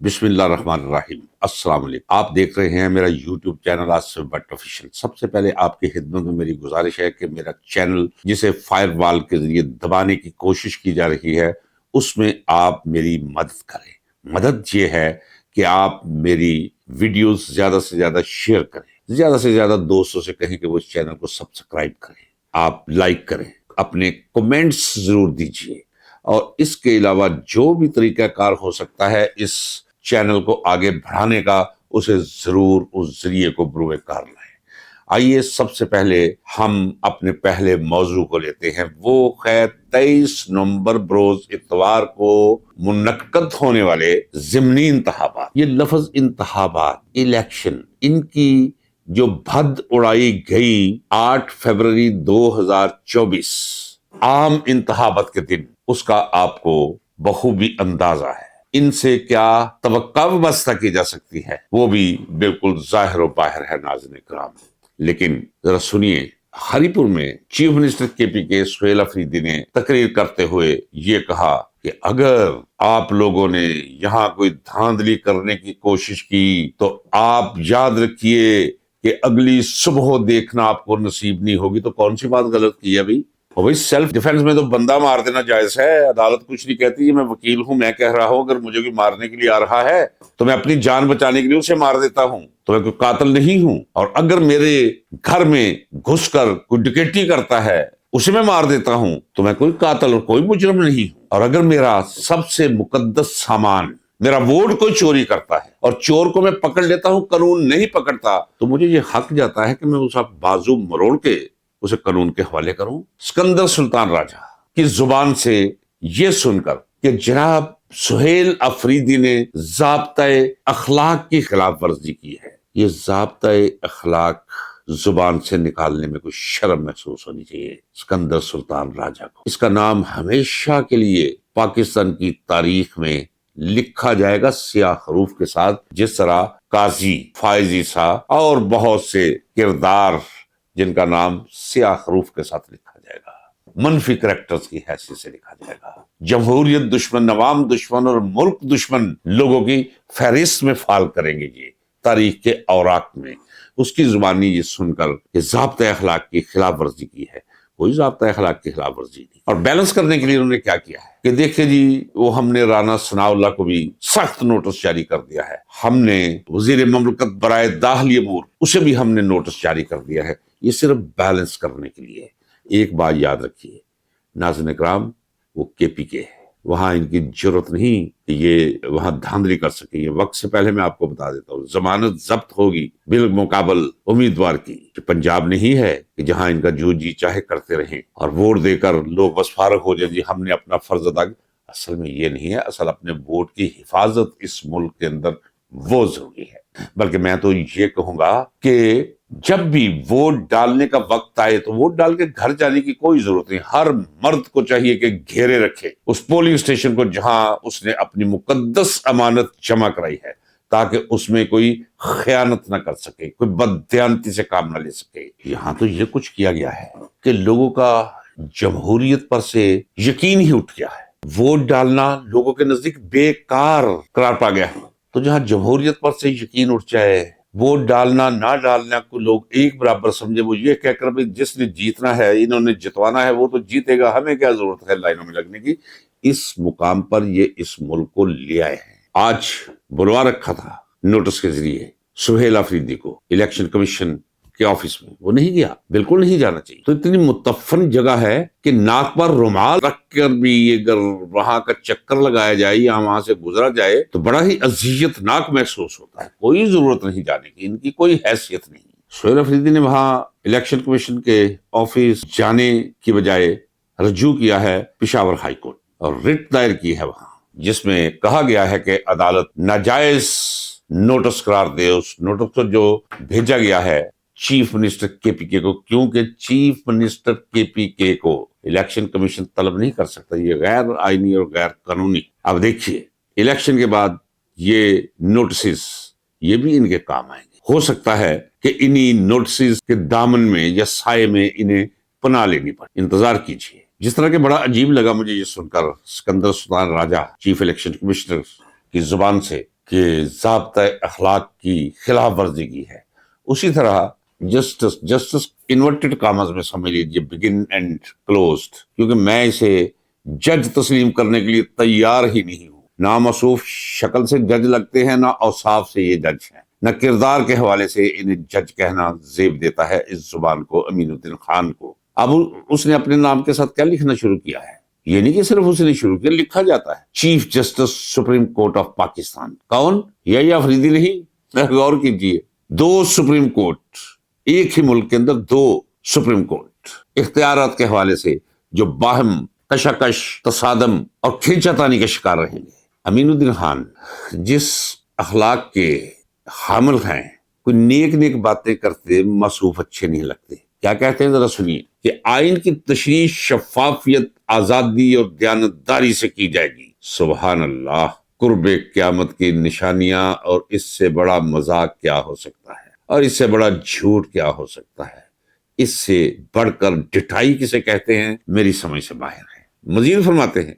بسم اللہ الرحمن الرحیم۔ السلام علیکم، آپ دیکھ رہے ہیں میرا YouTube channel Asif Butt official. سب سے پہلے آپ کی خدمت میں میری گزارش ہے کہ میرا چینل جسے فائر وال کے ذریعے دبانے کی کوشش کی جا رہی ہے اس میں آپ میری مدد کریں۔ مدد یہ ہے کہ آپ میری ویڈیوز زیادہ سے زیادہ شیئر کریں، زیادہ سے زیادہ دوستوں سے کہیں کہ وہ اس چینل کو سبسکرائب کریں، آپ لائک کریں، اپنے کومنٹس ضرور دیجئے، اور اس کے علاوہ جو بھی طریقہ کار ہو سکتا ہے اس چینل کو آگے بڑھانے کا، اسے ضرور اس ذریعے کو بروئے کار لائیں۔ آئیے سب سے پہلے ہم اپنے پہلے موضوع کو لیتے ہیں، وہ ہے 23 نومبر بروز اتوار کو منعقد ہونے والے ضمنی انتخابات۔ یہ لفظ انتخابات، الیکشن، ان کی جو بھد اڑائی گئی 8 فروری 2024 عام انتخابات کے دن، اس کا آپ کو بخوبی اندازہ ہے۔ ان سے کیا توقع وابستہ کی جا سکتی ہے وہ بھی بالکل ظاہر و باہر ہے ناظرین کرام۔ لیکن ذرا سنیے، ہری پور میں چیف منسٹر کے پی کے سہیل آفریدی نے تقریر کرتے ہوئے یہ کہا کہ اگر آپ لوگوں نے یہاں کوئی دھاندلی کرنے کی کوشش کی تو آپ یاد رکھیے کہ اگلی صبح دیکھنا آپ کو نصیب نہیں ہوگی۔ تو کون سی بات غلط کی ہے بھائی؟ اور بھائی سیلف ڈیفenس میں تو بندہ مار دینا جائز ہے، عدالت کچھ نہیں کہتی۔ میں وکیل ہوں، میں کہہ رہا ہوں اگر مجھے کوئی مارنے کے لیے آ رہا ہے تو میں اپنی جان بچانے کے لیے اسے مار دیتا ہوں، تو میں کوئی قاتل نہیں ہوں۔ اور اگر میرے گھر میں گھس کر کوئی ڈکیتی کرتا ہے اسے میں مار دیتا ہوں تو میں کوئی قاتل اور کوئی مجرم نہیں ہوں۔ اور اگر میرا سب سے مقدس سامان، میرا ووٹ کوئی چوری کرتا ہے اور چور کو میں پکڑ لیتا ہوں، قانون نہیں پکڑتا، تو مجھے یہ حق جاتا ہے کہ میں اس بازو مروڑ کے اسے قانون کے حوالے کروں۔ سکندر سلطان راجہ کی زبان سے یہ سن کر کہ جناب سہیل آفریدی نے ضابطۂ اخلاق کی خلاف ورزی کی ہے، یہ ضابطۂ اخلاق زبان سے نکالنے میں کوئی شرم محسوس ہونی چاہیے سکندر سلطان راجہ کو۔ اس کا نام ہمیشہ کے لیے پاکستان کی تاریخ میں لکھا جائے گا سیاہ حروف کے ساتھ، جس طرح قاضی فائز عیسیٰ اور بہت سے کردار جن کا نام سیاہ حروف کے ساتھ لکھا جائے گا، منفی کریکٹرز کی حیثیت سے لکھا جائے گا، جمہوریت دشمن، عوام دشمن اور ملک دشمن لوگوں کی فہرست میں فال کریں گے یہ تاریخ کے اوراق میں۔ اس کی زبانی یہ سن کر کہ ضابطۂ اخلاق کی خلاف ورزی کی ہے، کوئی ضابطۂ اخلاق کی خلاف ورزی نہیں۔ اور بیلنس کرنے کے لیے انہوں نے کیا کیا ہے کہ دیکھیں جی، وہ ہم نے رانا ثناء اللہ کو بھی سخت نوٹس جاری کر دیا ہے، ہم نے وزیر مملکت برائے داخلی امور اسے بھی ہم نے نوٹس جاری کر دیا ہے۔ یہ صرف بیلنس کرنے کے لیے۔ ایک بات یاد رکھیے ناظرین اکرام، وہ کے پی کے ہے، وہاں ان کی جرت نہیں کہ یہ وہاں دھاندلی کر سکے۔ یہ وقت سے پہلے میں آپ کو بتا دیتا ہوں، ضمانت ضبط ہوگی بالمقابل امیدوار کی، کہ پنجاب نہیں ہے کہ جہاں ان کا جو جی چاہے کرتے رہیں اور ووٹ دے کر لوگ بس فارغ ہو جائیں جی ہم نے اپنا فرض ادا کیا۔ اصل میں یہ نہیں ہے، اصل اپنے ووٹ کی حفاظت اس ملک کے اندر وہ ضروری ہے۔ بلکہ میں تو یہ کہوں گا کہ جب بھی ووٹ ڈالنے کا وقت آئے تو ووٹ ڈال کے گھر جانے کی کوئی ضرورت نہیں۔ ہر مرد کو چاہیے کہ گھیرے رکھے اس پولنگ اسٹیشن کو جہاں اس نے اپنی مقدس امانت جمع کرائی ہے، تاکہ اس میں کوئی خیانت نہ کر سکے، کوئی بددیانتی سے کام نہ لے سکے۔ یہاں تو یہ کچھ کیا گیا ہے کہ لوگوں کا جمہوریت پر سے یقین ہی اٹھ گیا ہے، ووٹ ڈالنا لوگوں کے نزدیک بیکار قرار پا گیا ہے۔ تو جہاں جمہوریت پر سے یقین اٹھ جائے، ووٹ ڈالنا نہ ڈالنا کو لوگ ایک برابر سمجھے، وہ یہ کہہ کر جس نے جیتنا ہے، انہوں نے جتوانا ہے، وہ تو جیتے گا، ہمیں کیا ضرورت ہے لائنوں میں لگنے کی۔ اس مقام پر یہ اس ملک کو لے آئے ہیں۔ آج بلوا رکھا تھا نوٹس کے ذریعے سہیل آفریدی کو الیکشن کمیشن کے آفس میں، وہ نہیں گیا، بالکل نہیں جانا چاہیے۔ تو اتنی متفن جگہ ہے کہ ناک پر رومال رکھ کر بھی اگر وہاں کا چکر لگایا جائے یا وہاں سے گزرا جائے تو بڑا ہی اذیت ناک محسوس ہوتا ہے۔ کوئی ضرورت نہیں جانے کی، ان کی کوئی حیثیت نہیں۔ سہیل آفریدی نے وہاں الیکشن کمیشن کے آفس جانے کی بجائے رجوع کیا ہے پشاور ہائی کورٹ، اور رٹ دائر کی ہے وہاں، جس میں کہا گیا ہے کہ عدالت ناجائز نوٹس قرار دے اس نوٹس کو جو بھیجا گیا ہے چیف منسٹر کے پی کے کو، کیونکہ چیف منسٹر کے پی کے کو الیکشن کمیشن طلب نہیں کر سکتا، یہ غیر آئینی اور غیر قانونی۔ اب دیکھیے الیکشن کے بعد یہ نوٹسز یہ بھی ان کے کام آئیں گے۔ ہو سکتا ہے کہ انہی نوٹسز کے دامن میں یا سائے میں انہیں پناہ لینی پڑے، انتظار کیجیے۔ جس طرح کہ بڑا عجیب لگا مجھے یہ سن کر سکندر سلطان راجہ چیف الیکشن کمشنر کی زبان سے کہ ضابطۂ اخلاق کی خلاف ورزی کی ہے، اسی طرح جسٹس انورٹڈ کامز میں سمجھ لیجیے، بگن اینڈ کلوزڈ، کیونکہ میں اسے جج تسلیم کرنے کے لیے تیار ہی نہیں ہوں۔ ناموصوف شکل سے جج لگتے ہیں، نہ اوصاف سے یہ جج ہیں، نہ کردار کے حوالے سے انہیں جج کہنا زیب دیتا ہے اس زبان کو، امین الدین خان کو۔ اب اس نے اپنے نام کے ساتھ کیا لکھنا شروع کیا ہے؟ یہ نہیں کہ صرف اس نے شروع کیا، لکھا جاتا ہے chief justice supreme court of Pakistan. کون؟ یہ افریدی نہیں، غور کیجیے، 2 سپریم کورٹ، ایک ہی ملک کے اندر 2 سپریم کورٹ، اختیارات کے حوالے سے جو باہم کشاکش، تصادم اور کھینچاتانی کے شکار رہیں گے۔ امین الدین خان جس اخلاق کے حامل ہیں، کوئی نیک نیک باتیں کرتے مصروف اچھے نہیں لگتے۔ کیا کہتے ہیں ذرا سنیے کہ آئین کی تشریح شفافیت، آزادی اور دیانتداری سے کی جائے گی۔ سبحان اللہ، قرب قیامت کی نشانیاں، اور اس سے بڑا مذاق کیا ہو سکتا ہے، اور اس سے بڑا جھوٹ کیا ہو سکتا ہے، اس سے بڑھ کر ڈٹائی کسے کہتے ہیں، میری سمجھ سے باہر ہے۔ مزید فرماتے ہیں،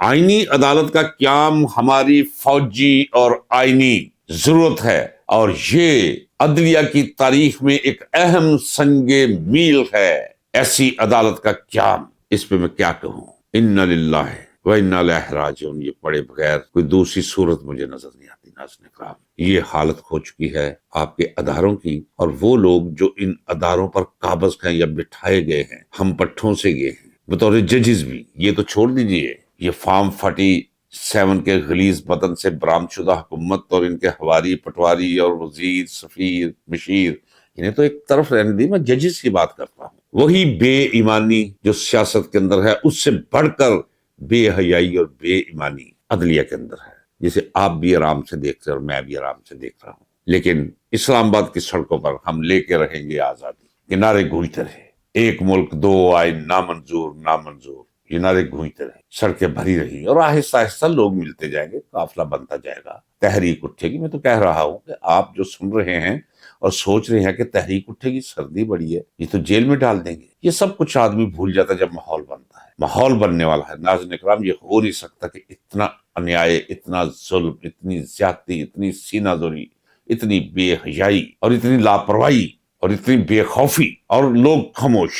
آئینی عدالت کا قیام ہماری فوجی اور آئینی ضرورت ہے، اور یہ عدلیہ کی تاریخ میں ایک اہم سنگ میل ہے۔ ایسی عدالت کا قیام، اس پہ میں کیا کہوں، انا للہ و انا الیہ راجعون، یہ پڑھے بغیر کوئی دوسری صورت مجھے نظر نہیں آتی۔ ناظرین کرام، یہ حالت ہو چکی ہے آپ کے اداروں کی، اور وہ لوگ جو ان اداروں پر قابض ہیں یا بٹھائے گئے ہیں، ہم پٹھوں سے گئے ہیں بطور ججز بھی، یہ تو چھوڑ دیجئے، یہ فارم 47 کے غلیظ بدن سے برآمد شدہ حکومت اور ان کے حواری، پٹواری اور وزیر، سفیر، مشیر، انہیں تو ایک طرف رہنے دی، میں ججز کی بات کرتا ہوں۔ وہی بے ایمانی جو سیاست کے اندر ہے، اس سے بڑھ کر بے حیائی اور بے ایمانی عدلیہ کے اندر ہے، جسے آپ بھی آرام سے دیکھتے ہیں اور میں بھی آرام سے دیکھ رہا ہوں۔ لیکن اسلام آباد کی سڑکوں پر ہم لے کے رہیں گے آزادی کے نعرے گونجتے رہے، 1 ملک 2 آئین، نامنظور نامنظور، یہ نعرے گونجتے رہے، سڑکیں بھری رہی، اور آہستہ آہستہ لوگ ملتے جائیں گے، قافلہ بنتا جائے گا، تحریک اٹھے گی۔ میں تو کہہ رہا ہوں کہ آپ جو سن رہے ہیں اور سوچ رہے ہیں کہ تحریک اٹھے گی، سردی بڑی ہے، یہ تو جیل میں ڈال دیں گے، یہ سب کچھ آدمی بھول جاتا ہے جب ماحول بنتا ہے۔ ماحول بننے والا ہے ناظرین اکرام، یہ ہو نہیں سکتا کہ اتنا انیائے، اتنا ظلم، اتنی زیادتی، اتنی سینہ زوری، اتنی بے حیائی اور اتنی لاپرواہی اور اتنی بے خوفی، اور لوگ خاموش،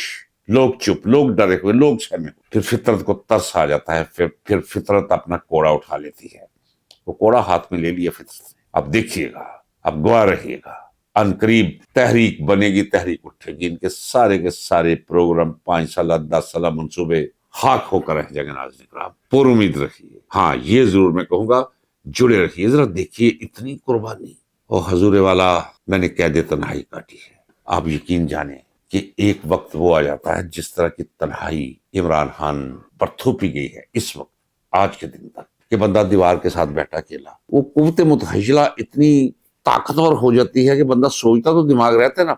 لوگ چپ، لوگ ڈرے ہوئے، لوگ سہمے ہوئے۔ پھر فطرت کو ترس آ جاتا ہے، پھر فطرت اپنا کوڑا اٹھا لیتی ہے، وہ کوڑا ہاتھ میں لے لیا فطرت نے۔ اب دیکھیے گا، اب گواہ رہیے گا، ان قریب تحریک بنے گی، تحریک اٹھے گی، ان کے سارے پروگرام، 5 سالہ 10 سالہ منصوبے خاک ہو کر رہ جائیں گے۔ ناظرین کرام، پر امید رکھیے، ہاں یہ ضرور میں کہوں گا، جڑے رہیے، ذرا دیکھیے اتنی قربانی، اور حضور والا میں نے قید تنہائی کاٹی ہے۔ آپ یقین جانیں کہ ایک وقت وہ آ جاتا ہے جس طرح کی تنہائی عمران خان پر تھوپی گئی ہے اس وقت، آج کے دن تک، کہ بندہ دیوار کے ساتھ بیٹھا اکیلا، وہ قوت متحجلہ اتنی طاقتور ہو جاتی ہے کہ بندہ سوچتا تو دماغ رہتا ہے نا،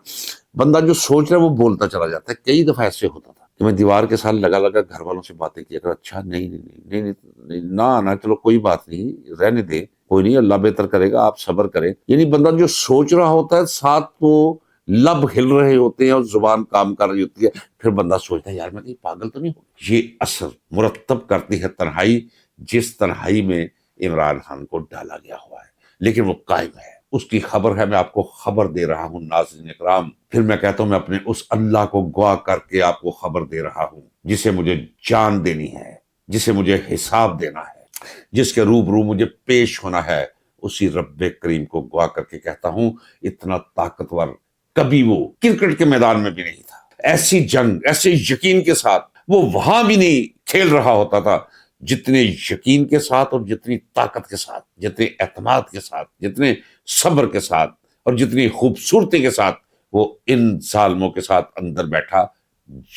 بندہ جو سوچ رہا ہے وہ بولتا چلا جاتا ہے۔ کئی دفعہ ایسے ہوتا تھا کہ میں دیوار کے ساتھ لگا گھر والوں سے باتیں کیا کر، اچھا نہیں نہ آنا، چلو کوئی بات نہیں، رہنے دے، کوئی نہیں، اللہ بہتر کرے گا، آپ صبر کریں۔ یعنی بندہ جو سوچ رہا ہوتا ہے، ساتھ وہ لب ہل رہے ہوتے ہیں اور زبان کام کر رہی ہوتی ہے، پھر بندہ سوچتا ہے یار میں کہیں پاگل تو نہیں ہوں۔ یہ اثر مرتب کرتی ہے تنہائی، جس تنہائی میں عمران خان کو ڈالا گیا ہوا ہے، لیکن وہ قائم ہے، اس کی خبر ہے، میں آپ کو خبر دے رہا ہوں ناظرین اکرام۔ پھر میں کہتا ہوں میں اپنے اس اللہ کو گواہ کر کے آپ کو خبر دے رہا ہوں، جسے مجھے جان دینی ہے، جسے مجھے حساب دینا ہے، جس کے روبرو مجھے پیش ہونا ہے، اسی رب کریم کو گواہ کر کے کہتا ہوں، اتنا طاقتور کبھی وہ کرکٹ کے میدان میں بھی نہیں تھا۔ ایسی جنگ، ایسے یقین کے ساتھ وہ وہاں بھی نہیں کھیل رہا ہوتا تھا، جتنے یقین کے ساتھ اور جتنی طاقت کے ساتھ، جتنے اعتماد کے ساتھ، جتنے صبر کے ساتھ اور جتنی خوبصورتی کے ساتھ وہ ان ظالموں کے ساتھ اندر بیٹھا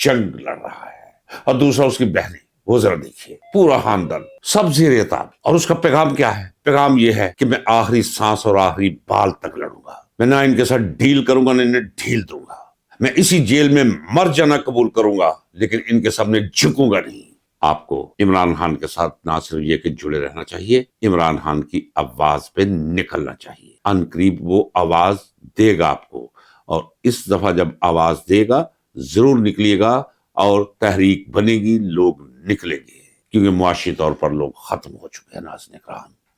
جنگ لڑ رہا ہے۔ اور دوسرا اس کی بہنیں، وہ ذرا دیکھیے، پورا خاندان سب زیر عتاب، اور اس کا پیغام کیا ہے؟ پیغام یہ ہے کہ میں آخری سانس اور آخری بال تک لڑوں گا، میں نہ ان کے ساتھ ڈیل کروں گا نہ انہیں ڈھیل دوں گا، میں اسی جیل میں مر جانا قبول کروں گا، لیکن ان کے سامنے جھکوں گا نہیں۔ آپ کو عمران خان کے ساتھ نہ صرف یہ کہ جڑے رہنا چاہیے، عمران خان کی آواز پہ نکلنا چاہیے۔ ان قریب وہ آواز دے گا آپ کو، اور اس دفعہ جب آواز دے گا ضرور نکلیے گا، اور تحریک بنے گی، لوگ نکلیں گے، کیونکہ معاشی طور پر لوگ ختم ہو چکے ہیں ناظرین کرام۔